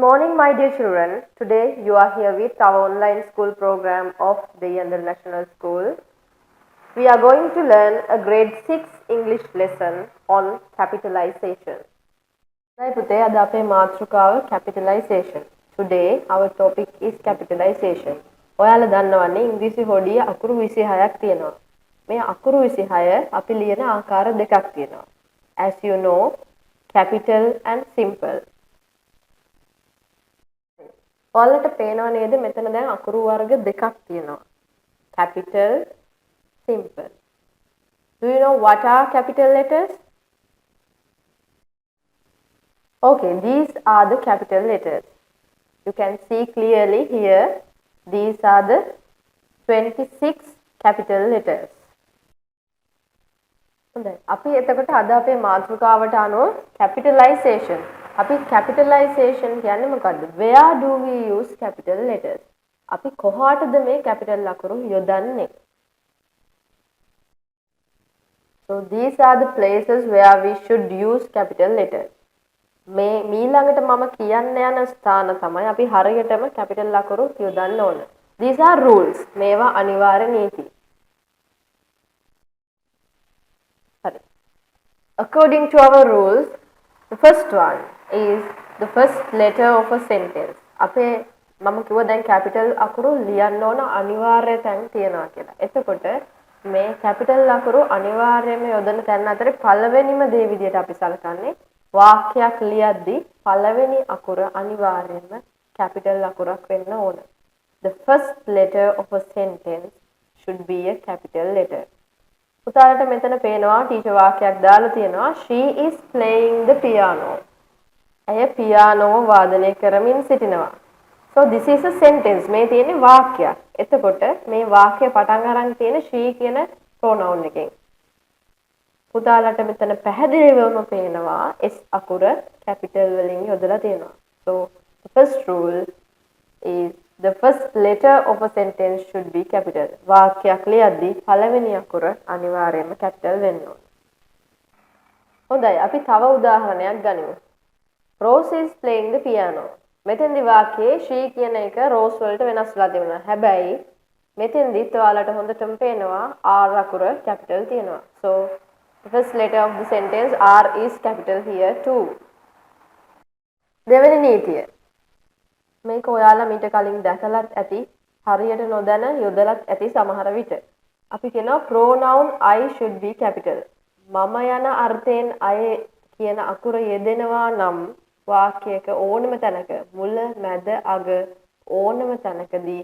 morning, my dear children. Today you are here with our online school program of the International School. We are going to learn a grade 6 English lesson on capitalization. Hai පුතේ අද අපේ මාතෘකාව capitalization. Today our topic is capitalization. ඔයාලා දන්නවන්නේ ඉංග්‍රීසි හොඩිය අකුරු 26ක් තියෙනවා. මේ අකුරු 26 අපි ලියන ආකාර දෙකක් තියෙනවා. As you know, capital and simple. ඔයාලට පේනව නේද මෙතන දැන් අකුරු වර්ග දෙකක් තියෙනවා. Capital, simple. Do you know what are capital letters? Okay, these are the capital letters. You can see clearly here, these are the 26 capital letters. අපි එතකොට අද අපේ මාතෘකාවට අනුව capitalization. අපි capitalization කියන්නේ මොකද්ද? Where do we use capital letters? අපි කොහාටද මේ capital ලකුණු යොදන්නේ? So these are the places where we should use capital letters. මේ මීළඟට මම කියන්න යන ස්ථාන තමයි අපි හරියටම capital ලකුණු යොදන්න ඕන. These are rules. මේවා අනිවාර්ය නීති. According to our rules, the first one is the first letter of a sentence. අපේ මම කිව්වා දැන් capital අකුරු ලියන්න ඕන අනිවාර්ය තැන් තියනවා කියලා. එතකොට මේ capital අකුරු අනිවාර්යයෙන්ම යොදන තැන් අතර පළවෙනිම දේ විදිහට අපි සලකන්නේ වාක්‍යයක් ලියද්දී පළවෙනි අකුර අනිවාර්යයෙන්ම capital අකුරක් වෙන්න ඕන. The first letter of a sentence should be a capital letter. උදාහරණට මෙතන පේනවා ටීචර් වාක්‍යයක් දාලා තියෙනවා she is playing the piano. ඇය පියානෝ වාදනය කරමින් සිටිනවා. So this is a sentence. මේ තියෙන්නේ වාක්‍යයක්. එතකොට මේ වාක්‍යය පටන් අරන් තියෙන she කියන pronoun එකෙන්. උදාහරණට මෙතන පැහැදිලිවම පේනවා s අකුර capital වලින් යොදලා තියෙනවා. So the first rule is the first letter of a sentence should be capital. වාක්‍යයක් ලියද්දී පළවෙනි අකුර අනිවාර්යයෙන්ම capital වෙන්න ඕන. හොඳයි අපි තව උදාහරණයක් ගනිමු. Rose is playing the piano. මෙතෙන්දි වාක්‍යයේ she කියන එක Rose වලට වෙනස් වෙලා තිබුණා. හැබැයි මෙතෙන්දිත් ඔයාලට හොඳටම පේනවා R අකුර capital තියෙනවා. So the first letter of the sentence R is capital here too. දෙවෙනි නීතිය. මේක ඔයාලා මීට කලින් දැකලත් ඇති හරියට නොදැන යොදලත් ඇති සමහර විට. අපි කියනවා pronoun I should be capital. මම යන අර්ථයෙන් I කියන අකුර යෙදෙනවා නම් වාක්‍යයක ඕනම තැනක මුල මැද අග ඕනම තැනකදී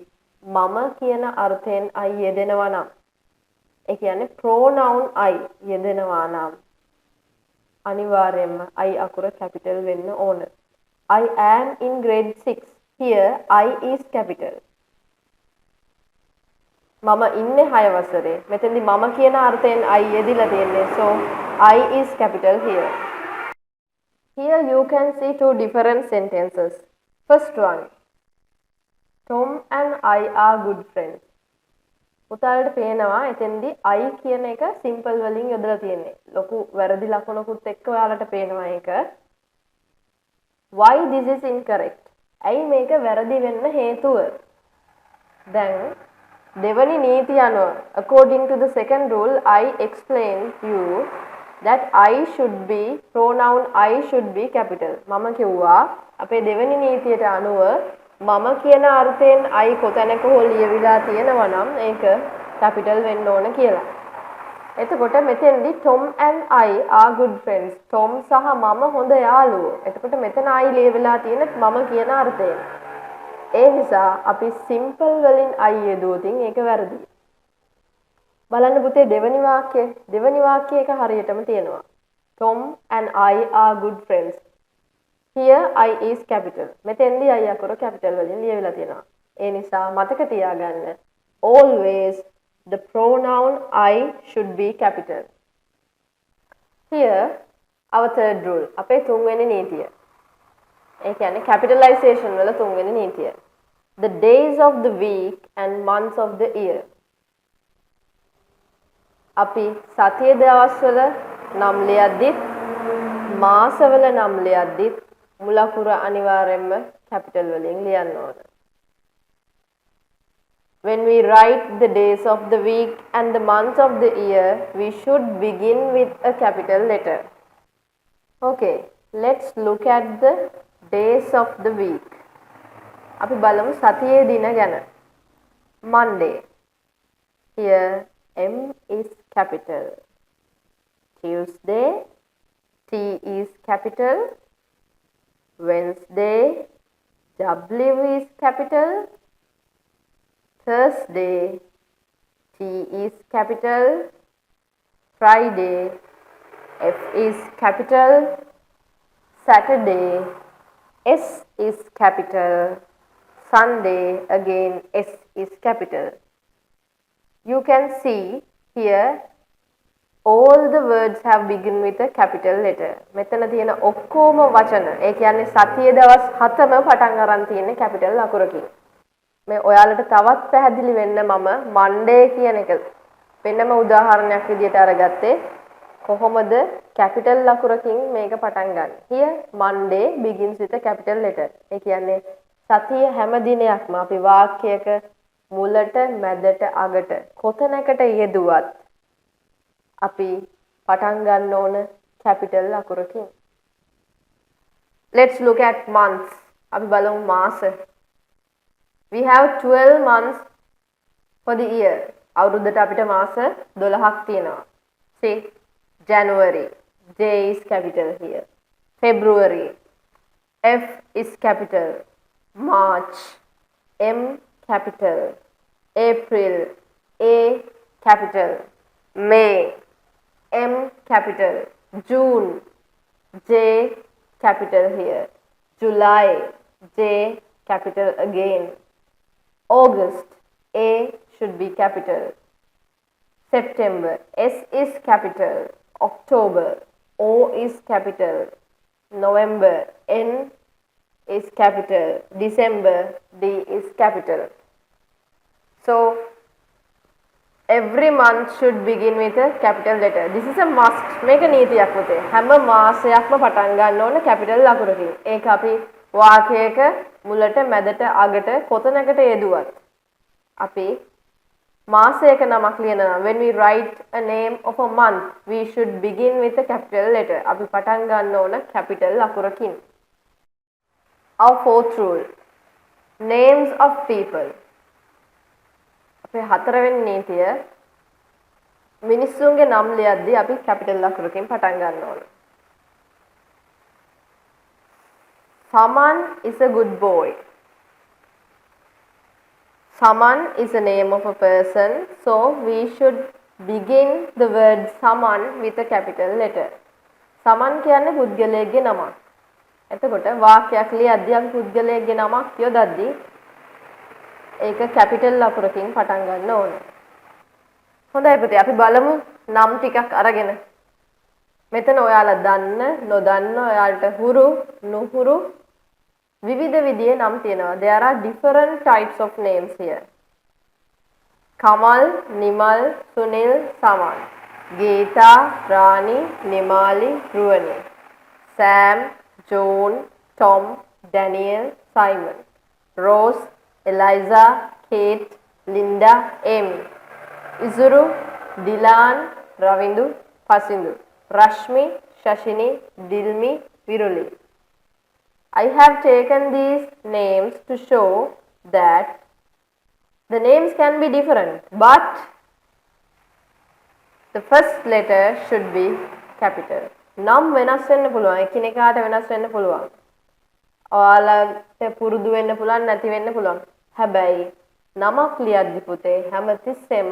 මම කියන අර්ථයෙන් I යෙදෙනවා නම් ඒ කියන්නේ pronoun I යෙදෙනවා නම් අනිවාර්යයෙන්ම I අකුර capital වෙන්න ඕන. I am in grade 6. Here I is capital. මම ඉන්නේ 6 වසරේ. මෙතෙන්දි මම කියන අර්ථයෙන් I යෙදිලා තියෙන්නේ. So I is capital here. Here you can see two different sentences. First one. Tom and I are good friends. උතාලට පේනවා එතෙන්දි I කියන එක simple වලින් යොදලා තියෙන්නේ. ලොකු වැරදි ලකුණකුත් එක්ක ඔයාලට පේනවා ඒක. Why this is incorrect? ඇයි මේක වැරදි වෙන්න හේතුව? දැන් දෙවනි නීතිය අනුව according to the second rule I explained you that I should be pronoun I should be capital. මම කිව්වා අපේ දෙවනි නීතියට අනුව මම කියන අර්ථයෙන් I කොතැනක හෝ ලියවිලා තියෙනවා නම් ඒක capital වෙන්න ඕන කියලා. එතකොට මෙතෙන්දි Tom and I are good friends. Tom සහ මම හොඳ යාළුවෝ. එතකොට මෙතන I ලියවිලා තියෙන මම කියන අර්ථයෙන්. ඒ නිසා අපි simple වලින් I යෙදුවොත් ඒක වැරදි. බලන්න පුතේ දෙවෙනි වාක්‍යය එක හරියටම තියෙනවා. Tom and I are good friends. Here I is capital. මෙතෙන්දි I අකුර capital වලින් ලියවිලා තියෙනවා. ඒ නිසා මතක තියාගන්න always the pronoun I should be capital. Here our third rule. අපේ තුන්වෙනි නීතිය. ඒ කියන්නේ capitalization වල තුන්වෙනි නීතිය. The days of the week and months of the year. අපි සතියේ දවස්වල නම් ලියද්දිත් මාසවල නම් ලියද්දිත් මුල අකුර අනිවාර්යයෙන්ම capital වලින් ලියන්න ඕන. When we write the days of the week and the months of the year, we should begin with a capital letter. Okay, let's look at the days of the week. අපි බලමු සතියේ දින ගැන. Monday. Here M is capital. Tuesday, T is capital. Wednesday, W is capital. Thursday, T is capital. Friday, F is capital. Saturday, S is capital. Sunday, again S is capital. You can see here all the words have begun with a capital letter. මෙතන තියෙන ඔක්කොම වචන ඒ කියන්නේ සතියේ දවස් 7ම පටන් ගන්න තියෙන්නේ capital අකුරකින්. මේ ඔයාලට තවත් පැහැදිලි වෙන්න මම Monday කියන එක වෙනම උදාහරණයක් විදිහට අරගත්තේ කොහොමද capital අකුරකින් මේක පටන් ගන්න. Here Monday begins with a capital letter. ඒ කියන්නේ සතියේ හැම දිනයක්ම අපි වාක්‍යයක මුලට මැදට අගට කොතැනකට යෙදුවත් අපි පටන් ගන්න ඕන capital අකුරකින්. Let's look at months. අපි බලමු මාස. We have 12 months for the year. අවුරුද්දට අපිට මාස 12ක් තියෙනවා. See, January, J is capital here. February, F is capital. March, M capital. April, A capital. May, M capital. June, J capital here. July, J capital again. August, A should be capital. September, S is capital. October, O is capital. November, N is capital. December, D is capital. So, every month should begin with a capital letter. This is a must. මේක නීතියක් පුතේ. හැම මාසයක්ම පටන් ගන්න ඕන capital අකුරකින්. ඒක අපි වාක්‍යයක මුලට මැදට අගට කොතැනකට යෙදුවත් අපි මාසයක නමක් ලියනවා. When we write a name of a month, we should begin with a capital letter. අපි පටන් ගන්න ඕන capital අකුරකින්. Our fourth rule. Names of people. අපේ හතරවෙනි නීතිය මිනිස්සුන්ගේ නම් ලියද්දී අපි capital අකුරකින් පටන් ගන්න ඕන. Saman is a good boy. Saman is a name of a person, so we should begin the word Saman with a capital letter. Saman කියන්නේ පුද්ගලයෙක්ගේ නමක්. එතකොට වාක්‍යයක් ලියද්දී අපි පුද්ගලයෙක්ගේ නමක් යොදද්දී ඒක capital අකුරකින් පටන් ගන්න ඕන. හොඳයි පුතේ අපි බලමු නම් ටිකක් අරගෙන. මෙතන ඔයාලා දන්න නොදන්න ඔයාලට හුරු නුහුරු විවිධ විදිහේ නම් තියෙනවා. There are different types of names here. Kamal, Nimal, Sunil, Saman. Geeta, Rani, Nimali, Ruwani. Sam, John, Tom, Daniel, Simon. Rose, Eliza, Kate, Linda, Amy. Izuru, Dilan, Ravindu, Pasindu. Rashmi, Shashini, Dilmi, Viruli. I have taken these names to show that the names can be different, but the first letter should be capital. නම් වෙනස් වෙන්න පුළුවන්. එකිනෙකාට වෙනස් වෙන්න පුළුවන්. ඔයාලට පුරුදු වෙන්න පුළුවන් නැති වෙන්න පුළුවන්. හැබැයි නමක් ලියද්දි පුතේ හැමතිස්සෙම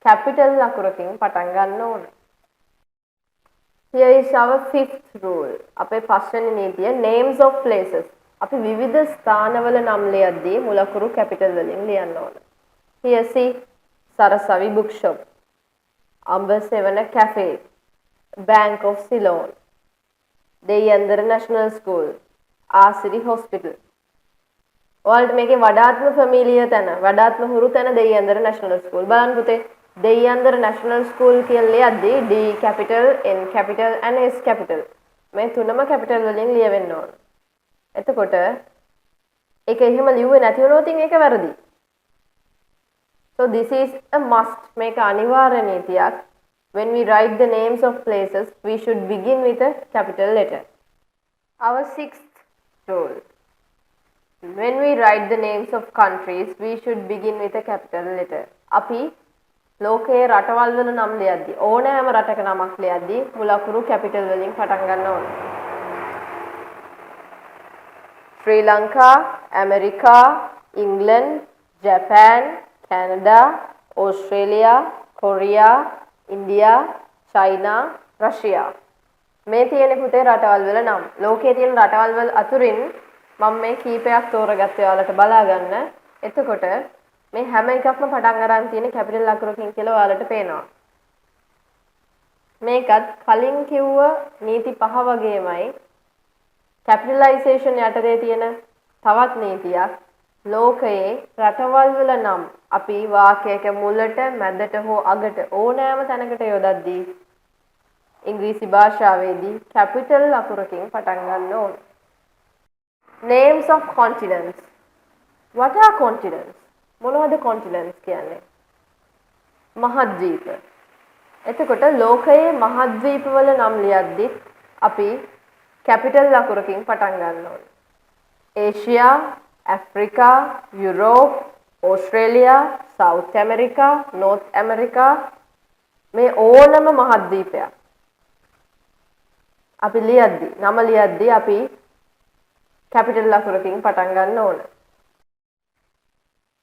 capital අකුරකින් පටන් ගන්න ඕන. Here is our fifth rule. අපේ පස්වෙනි නීතිය names of places. අපි විවිධ ස්ථානවල නම් ලියද්දී මුල අකුරු capital වලින් ලියන්න ඕන. Here see Sarasavi bookshop, Ambasevana cafe, Bank of Ceylon, Deyandara National School, Asiri Hospital. ඔයාලට මේකේ වඩාත්ම ෆැමිලියර් තැන වඩාත්ම හුරු තැන දෙයන්දර නැෂනල් ස්කූල් බලන්න පුතේ දෙයන්දර නැෂනල් ස්කූල් කියලා ලියද්දී D capital N capital and S capital මේ තුනම capital වලින් ලියවෙන්න ඕන. එතකොට ඒක එහෙම ලිව්වේ නැති වුණොත් ඒක වැරදි. So this is a must. මේක අනිවාර්ය නීතියක්. When we write the names of places, we should begin with a capital letter. Our sixth rule. When we write the names of countries, we should begin with a capital letter. අපි ලෝකයේ රටවල් වල නම් ලියද්දි ඕනෑම රටක නමක් ලියද්දි මුල අකුරු කැපිටල් වලින් පටන් ගන්න ඕනේ. Sri Lanka, America, England, Japan, Canada, Australia, Korea, India, China, Russia. මේ තියෙන පුතේ රටවල් වල නම්. ලෝකයේ තියෙන රටවල් වල අතුරින් මම මේ කීපයක් තෝරගත්තා ඔයාලට බලා ගන්න. එතකොට මේ හැම එකක්ම පටන් ගන්න තියෙන කැපිටල් අකුරකින් කියලා ඔයාලට පේනවා. මේකත් කලින් කිව්ව නීති පහ වගේමයි කැපිටලයිසේෂන් යටතේ තියෙන තවත් නීතියක්. ලෝකයේ රටවල් වල නම් අපි වාක්‍යයක මුලට මැදට හෝ අගට ඕනෑම තැනකට යොදද්දී ඉංග්‍රීසි භාෂාවේදී කැපිටල් අකුරකින් පටන් ගන්න ඕන. Names of continents. What are continents? මොනවද continents කියන්නේ? මහද්වීප. එතකොට ලෝකයේ මහද්වීප වල නම් ලියද්දි අපි කැපිටල් අකුරකින් පටන් ගන්න ඕන. Asia, Africa, Europe, Australia, South America, North America මේ ඕනම මහද්වීපයක් අපි ලියද්දි නම ලියද්දි අපි capital අකුරකින් පටන් ගන්න ඕන.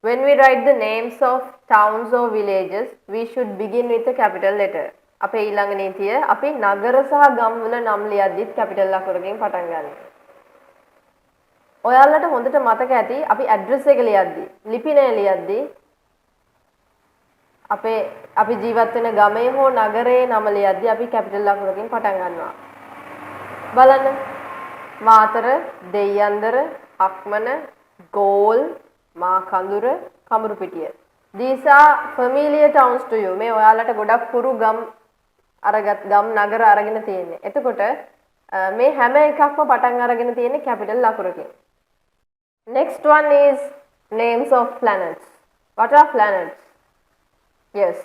When we write the names of towns or villages, we should begin with a capital letter. අපේ ඊළඟ නීතිය අපි නගර සහ ගම් වල නම් ලියද්දිත් capital අකුරකින් පටන් ගන්නවා. ඔයාලට හොඳට මතක ඇති අපි ඇඩ්‍රස් එක ලියද්දි, ලිපිනය ලියද්දි අපි ජීවත් වෙන ගමේ හෝ නගරයේ නම ලියද්දි අපි capital අකුරකින් පටන් ගන්නවා. බලන්න. Matara, Deyandara, Akmana, Galle, Makandura, Kamburupitiya. These are familiar towns to you. මේ ඔයාලට ගොඩක් පුරු ගම් නගර අරගෙන තියෙන්නේ. එතකොට මේ හැම එකක්ම පටන් අරගෙන තියෙන්නේ capital අකුරකින්. Next one is names of planets. What are planets? Yes.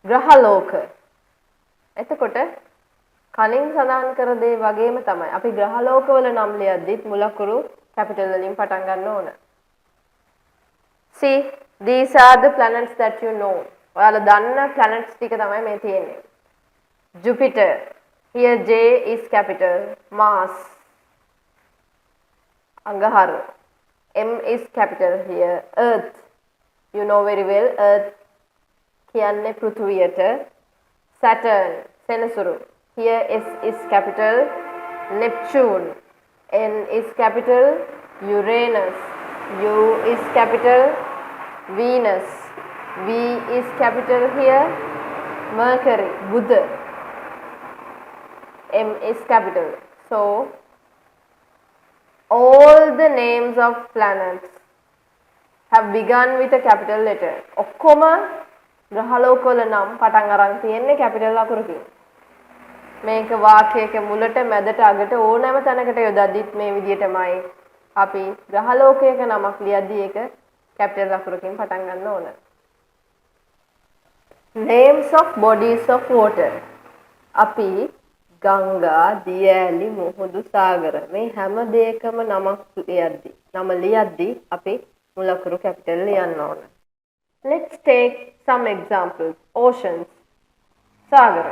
ග්‍රහලෝක. එතකොට කලින් සඳහන් කර දේ වගේම තමයි අපි ග්‍රහලෝකවල නම් ලියද්දිත් මුල අකුරු capital වලින් පටන් ගන්න ඕන. See, these are the planets that you know. ඔයාලා දන්න planets ටික තමයි මේ තියෙන්නේ. Jupiter. Here J is capital. Mars. Angahara. M is capital here. Earth. You know very well Earth කියන්නේ පෘථුවියට. Saturn. සෙනසුරු. Here S is capital. Neptune. N is capital. Uranus. U is capital. Venus. V is capital here. Mercury. Buddha. M is capital. So all the names of planets have begun with a capital letter. ඔක්කොම ග්‍රහලෝකවල නම් පටන් අරන් තියෙන්නේ capital අකුරකින්. මේක වාක්‍යයක මුලට මැදට අගට ඕනෑම තැනකට යොදද්දිත් මේ විදිහටමයි අපි ග්‍රහලෝකයක නමක් ලියද්දී ඒක capital අකුරකින් පටන් ගන්න ඕන. Names of bodies of water. අපි ගංගා, දියඇලි, මුහුදු, සාගර මේ හැම දෙයකම නම ලියද්දී අපි මුල අකුරු capital ලියන්න ඕන. Let's take some examples. Oceans. Sagara.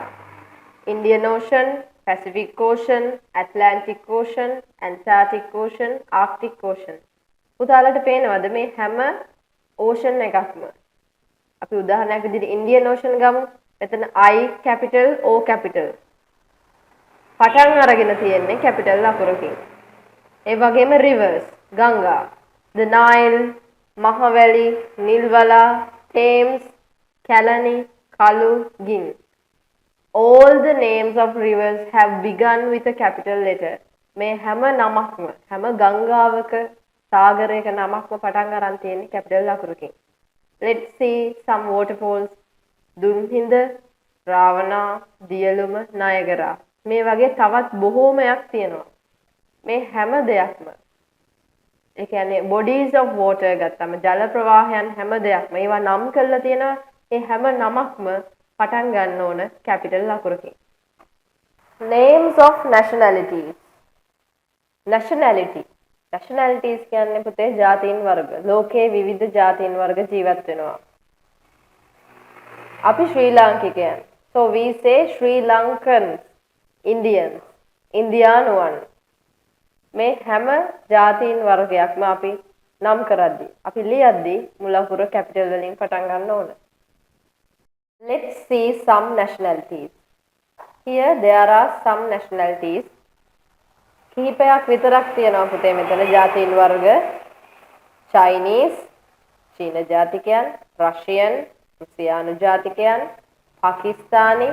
Indian Ocean, Pacific Ocean, Atlantic Ocean, Antarctic Ocean, Arctic Ocean. උදාලට පේනවද මේ හැම ocean එකක්ම? අපි උදාහරණයක් විදිහට Indian Ocean ගමු. එතන I capital, O capital. පටන් අරගෙන තියෙන්නේ capital අකුරකින්. ඒ වගේම rivers, Ganga, the Nile, Mahavali, Nilwala, Thames, Kalani, Kalu, Gin. All the names of rivers have begun with a capital letter. මේ හැම නමක්ම හැම ගංගාවක සාගරයක නමක්ම පටන් අරන් තියෙන්නේ capital අකුරකින්. Let's see some waterfalls. Dunhinda, Rawana, Diyaluma, Niagara. මේ වගේ තවත් බොහෝමයක් තියෙනවා. මේ හැම දෙයක්ම ඒ කියන්නේ bodies of water ගත්තම ජල ප්‍රවාහයන් හැම දෙයක්ම ඒවා නම් කරලා තියෙනවා. ඒ හැම නමක්ම පටන් ගන්න ඕන capital අකුරකින්. names of nationalities. nationalities කියන්නේ පුතේ ජාතීන් වර්ග. ලෝකයේ විවිධ ජාතීන් වර්ග ජීවත් වෙනවා. අපි ශ්‍රී ලාංකිකයන්. So we say Sri Lankans, Indians, ඉන්දියානුවන්. මේ හැම ජාතීන් වර්ගයක්ම අපි නම් කරද්දී අපි ලියද්දී මුල අකුර කැපිටල් වලින් පටන් ගන්න ඕන. Let's see some nationalities. Here there are some nationalities. කිහිපයක් විතරක් තියෙනවා පුතේ මෙතන ජාතීන් වර්ග. Chinese, චීන ජාතිකයන්, Russian, රුසියානු ජාතිකයන්, පාකිස්තානි,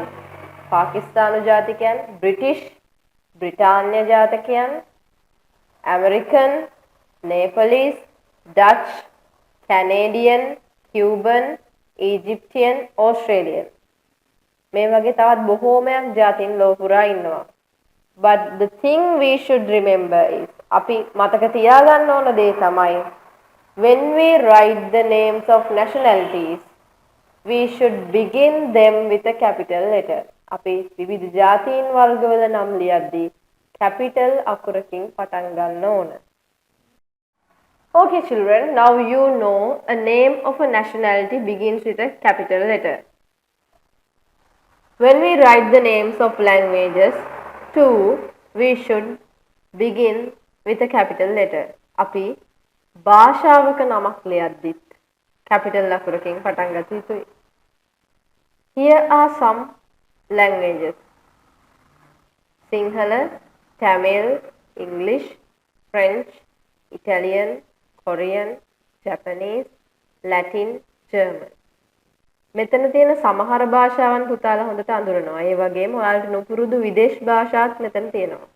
පාකිස්තානු ජාතිකයන්, British, බ්‍රිතාන්‍ය ජාතිකයන්, American, Nepalese, Dutch, Canadian, Cuban, Egyptian, Australian. මේ වගේ තවත් බොහෝමයක් ජාතීන් ලෝක පුරා ඉන්නවා. But the thing we should remember is අපි මතක තියාගන්න ඕන දේ තමයි when we write the names of nationalities we should begin them with a capital letter. අපි විවිධ ජාතීන් වර්ගවල නම් ලියද්දී capital අකුරකින් පටන් ගන්න ඕන. Okay children, now you know a name of a nationality begins with a capital letter. When we write the names of languages too, we should begin with a capital letter. අපි භාෂාවක නමක් ලියද්දිත් capital අකුරකින් පටන් ගත යුතුයි. Here are some languages. Sinhala, Tamil, English, French, Italian, Korean, Japanese, Latin, German. මෙතන තියෙන සමහර භාෂාවන් පුතාලා හොඳට අඳුරනවා. ඒ වගේම ඔයාලට නුපුරුදු විදේශ භාෂාත් මෙතන තියෙනවා.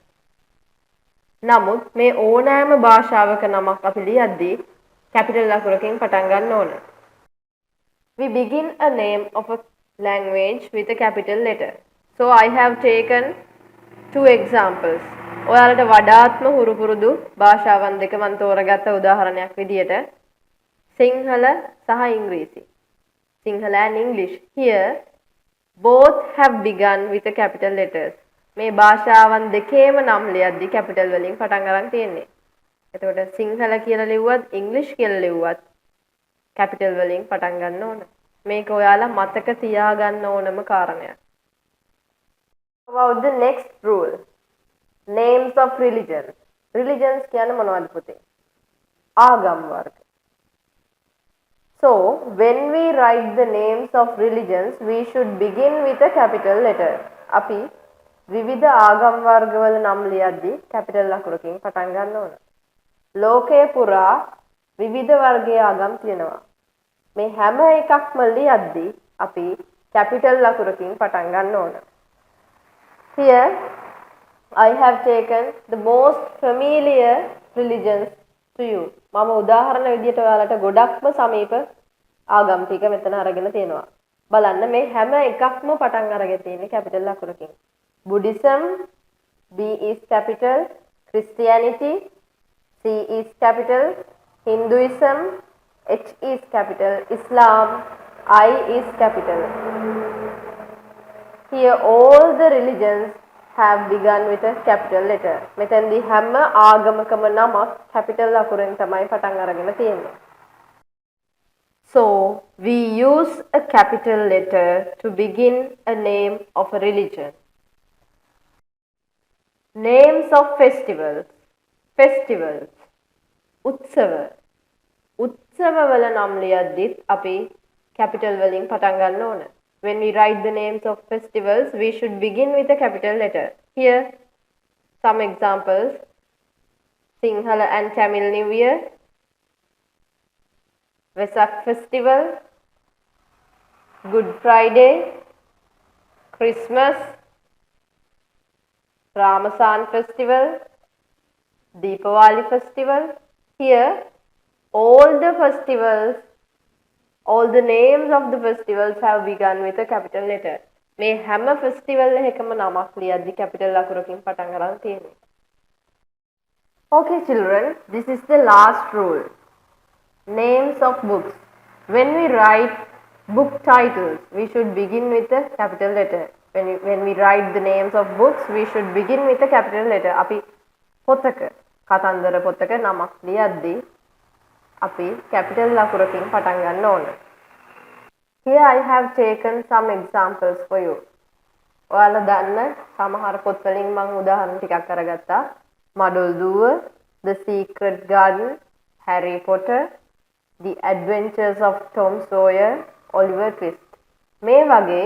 නමුත් මේ ඕනෑම භාෂාවක නමක් අපි ලියද්දී capital අකුරකින් පටන් ගන්න ඕන. We begin a name of a language with a capital letter. So I have taken two examples. ඔයාලට වඩාත්ම හුරු පුරුදු භාෂාවන් දෙක මම තෝරගත්ත උදාහරණයක් විදියට සිංහල සහ ඉංග්‍රීසි. Sinhala and English. Here, both have begun with a capital letters. මේ භාෂාවන් දෙකේම නම් ලියද්දි capital වලින් පටන් ගන්න තියෙන්නේ. එතකොට සිංහල කියලා ලිව්වත් English කියලා ලිව්වත් capital වලින් පටන් ගන්න ඕන. මේක ඔයාලා මතක තියාගන්න ඕනම කාරණයක්. About the next rule. Names of religions. Religions කියන්නේ මොනවද පුතේ? ආගම් වර්ග. So, when we write the names of religions, we should begin with a capital letter. අපි විවිධ ආගම් වර්ගවල නම් ලියද්දී capital අකුරකින් පටන් ගන්න ඕන. ලෝකයේ පුරා විවිධ වර්ගයේ ආගම් තියෙනවා. මේ හැම එකක්ම ලියද්දී අපි capital අකුරකින් පටන් ගන්න ඕන. Here, I have taken the most familiar religions to you. මම උදාහරණ විදියට ඔයාලට ගොඩක්ම සමීප ආගම් ටික මෙතන අරගෙන තියෙනවා. බලන්න මේ හැම එකක්ම පටන් අරගෙන තියෙන්නේ capital අකුරකින්. Buddhism, B is capital, Christianity, C is capital, Hinduism, H is capital, Islam, I is capital. Here all the religions have begun with a capital letter. මෙතෙන්දී හැම ආගමකම නමක් capital අකුරෙන් තමයි පටන් අරගෙන තියෙන්නේ. So, we use a capital letter to begin a name of a religion. Names of festivals. Festivals. උත්සව. උත්සවවල නම් ලියද්දිත් අපි capital වලින් පටන් ගන්න ඕන. When we write the names of festivals, we should begin with a capital letter. Here, some examples. Sinhala and Tamil New Year, Vesak Festival, Good Friday, Christmas, Ramasan Festival, Deepavali Festival. Here, all the festivals, all the names of the festivals have begun with a capital letter. මේ හැම festival එකකම නමක් ලියද්දි capital අකුරකින් පටන් ගන්න තියෙන්නේ. Okay, children, this is the last rule. Names of books. When we write book titles, we should begin with a capital letter. When we write the names of books, we should begin with a capital letter. අපි පොතක කතන්දර පොතක නමක් ලියද්දී අපි capital ලකුරකින් පටන් ගන්න ඕන. Here I have taken some examples for you. ඔයාලා දන්න සමහර පොත්වලින් මම උදාහරණ ටිකක් අරගත්තා. මඩොල් දුව, The Secret Garden, Harry Potter, The Adventures of Tom Sawyer, Oliver Twist. මේ වගේ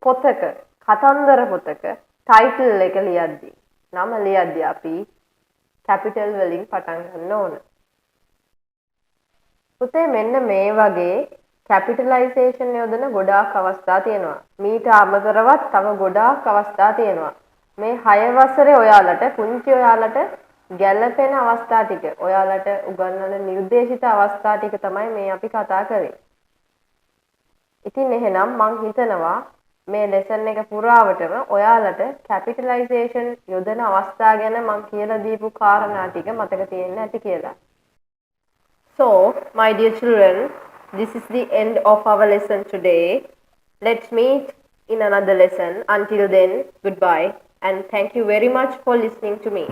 පොතක කතන්දර පොතක ටයිටල් එක ලියද්දී නම ලියද්දී අපි කැපිටල් වලින් පටන් ගන්න ඕන. පුතේ මෙන්න මේ වගේ කැපිටලයිසේෂන් යොදන ගොඩාක් අවස්ථා තියෙනවා. මීට අමතරවත් තව ගොඩාක් අවස්ථා තියෙනවා. මේ 6 වසරේ ඔයාලට පුංචි ඔයාලට ගැළපෙන අවස්ථා ටික ඔයාලට උගන්වන නිර්දේශිත අවස්ථා ටික තමයි මේ අපි කතා කරේ. ඉතින් එහෙනම් මං හිතනවා මේ ලෙසන් එක පුරාවටම ඔයාලට කැපිටලයිසේෂන් යොදන අවස්ථා ගැන මං කියලා දීපු කාරණා ටික මතක තියෙන්න ඇති කියලා. So, my dear children, this is the end of our lesson today. Let's meet in another lesson. Until then, goodbye and thank you very much for listening to me.